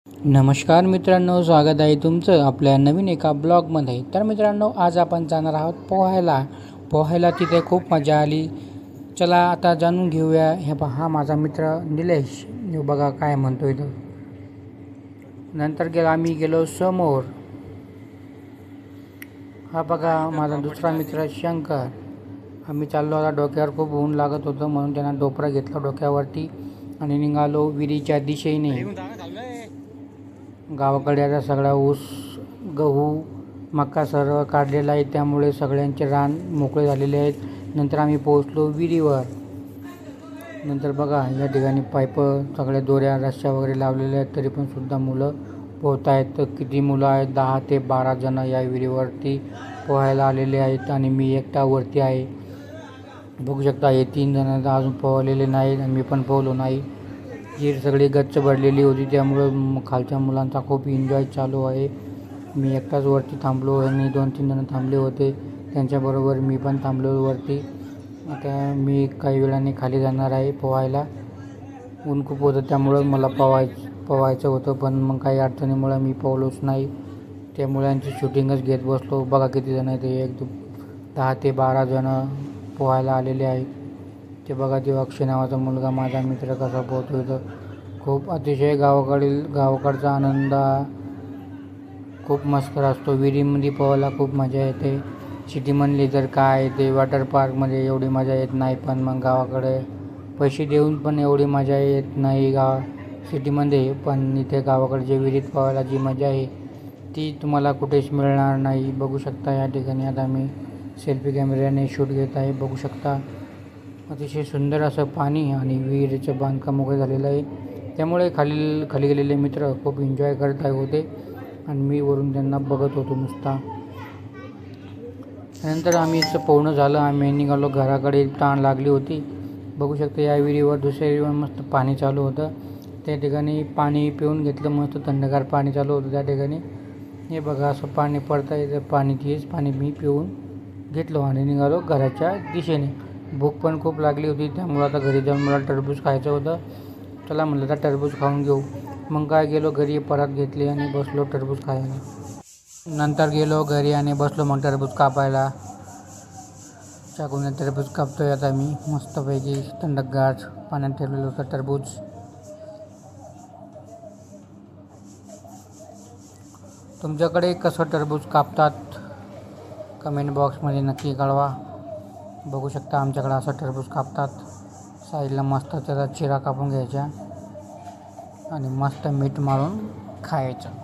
नमस्कार मित्रांनो, स्वागत आहे तुमचं आपल्या नवीन एका ब्लॉगमध्ये. तर मित्रांनो, आज आपण जाणार आहोत पोहायला तिथे खूप मजा आली. चला आता जाणून घेऊया. हे पहा माझा मित्र निलेश, हे बघा काय म्हणतो इथं. नंतर आम्ही गेलो समोर. हा बघा माझा दुसरा मित्र शंकर. आम्ही चाललो आता. डोक्यावर खूप ऊन लागत होतं म्हणून त्यांना डोपरा घेतला डोक्यावरती आणि निघालो विहिरीच्या दिशेने. गावाकडे आता सगळा ऊस, गहू, मका सर्व काढलेला आहे, त्यामुळे सगळ्यांचे रान मोकळे झालेले आहेत. नंतर आम्ही पोहोचलो विहिरीवर. नंतर बघा या ठिकाणी पाईप, सगळ्या दोऱ्या, रस्स्या वगैरे लावलेल्या आहेत, तरी पण सुद्धा मुलं पोहत आहेत. तर किती मुलं आहेत, 10 ते 12 जण या विहिरीवरती पोहायला आलेले आहेत आणि मी एकटा वरती आहे. बघू शकता हे 3 जण अजून पोहलेले नाहीत आणि मी पण पोहलो नाही. विहीर सगळी गच्च भरलेली होती, त्यामुळं खालच्या मुलांचा खूप एन्जॉय चालू आहे. मी एकटाच वरती थांबलो आणि 2-3 जण थांबले होते, त्यांच्याबरोबर मी पण थांबलो वरती. आता मी काही वेळाने खाली जाणार आहे पोहायला. ऊन खूप होतं त्यामुळं मला पोहायचं होतं, पण मग काही अडचणीमुळे मी पोहलोच नाही. त्या मुलांची शूटिंगच घेत बसलो. बघा किती जण आहेत, 10 ते 12 जण पोहायला आलेले आहेत. ते बघा ते अक्षय नावाचा मुलगा माझा मित्र कसा पोहतो. तर खूप अतिशय गावाकडचा आनंद खूप मस्त असतो. विहिरीमध्ये पोहायला खूप मजा येते. सिटीमधली तर काय ते वॉटर पार्कमध्ये एवढी मजा येत नाही, पण मग गावाकडे पैसे देऊन पण एवढी मजा येत नाही सिटीमध्ये. पण इथे गावाकडच्या विहिरीत पोहायला जी मजा आहे ती तुम्हाला कुठेच मिळणार नाही. बघू शकता या ठिकाणी आता मी सेल्फी कॅमेऱ्याने शूट घेत आहे. बघू शकता अतिशय सुंदर असं पाणी आणि विहिरीचं बांधकाम वगैरे झालेलं आहे, त्यामुळे खाली गेलेले मित्र खूप एन्जॉय करत होते आणि मी वरून त्यांना बघत होतो नुसता. नंतर आम्ही पोहणं झालं, आम्ही निघालो घराकडे. तहान लागली होती. बघू शकता या विहिरीवर दुसऱ्या विहिरीवर मस्त पाणी चालू होतं. त्या ठिकाणी पाणी पिऊन घेतलं, मस्त थंडगार पाणी चालू होतं त्या ठिकाणी. हे बघा असं पाणी पडतं आहे, तेच पाणी मी पिऊन घेतलो आणि निघालो घराच्या दिशेने. भूक पण खूप लागली होती, त्यामुळं आता घरी जाऊन मला टरबूज खायचं होतं. चला म्हणलं तर टरबूज खाऊन घेऊ. मग काय गेलो घरी, परत घेतली आणि बसलो टरबूज खायला. नंतर गेलो घरी आणि बसलो मग टरबूज कापायला. चाकूने टरबूज कापतोय आता मी मस्तपैकी. थंडगार पाण्यात ठेवलेलं होतं टरबूज. तुमच्याकडे कसं टरबूज कापतात कमेंट बॉक्समध्ये नक्की कळवा. बघू शकता आमच्याकडे असं टरबूज कापतात. साईडला मस्त त्याचा चिरा कापून घ्यायचा आणि मस्त मीठ मारून खायचं.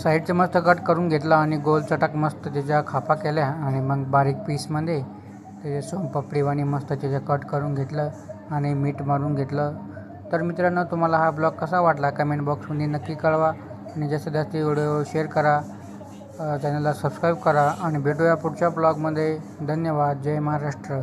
साईडचं मस्त कट करून घेतला आणि गोल चटाक मस्त त्याच्या खापा केल्या आणि मग बारीक पीसमध्ये त्याचे सोनपापडीवाणी मस्त त्याच्या कट करून घेतलं आणि मीठ मारून घेतलं. तर मित्रांनो, तुम्हाला हा ब्लॉग कसा वाटला कमेंट बॉक्समध्ये नक्की कळवा आणि जास्तीत जास्त व्हिडिओ शेअर करा, चॅनलला सबस्क्राईब करा आणि भेटूया पुढच्या ब्लॉगमध्ये. धन्यवाद. जय महाराष्ट्र.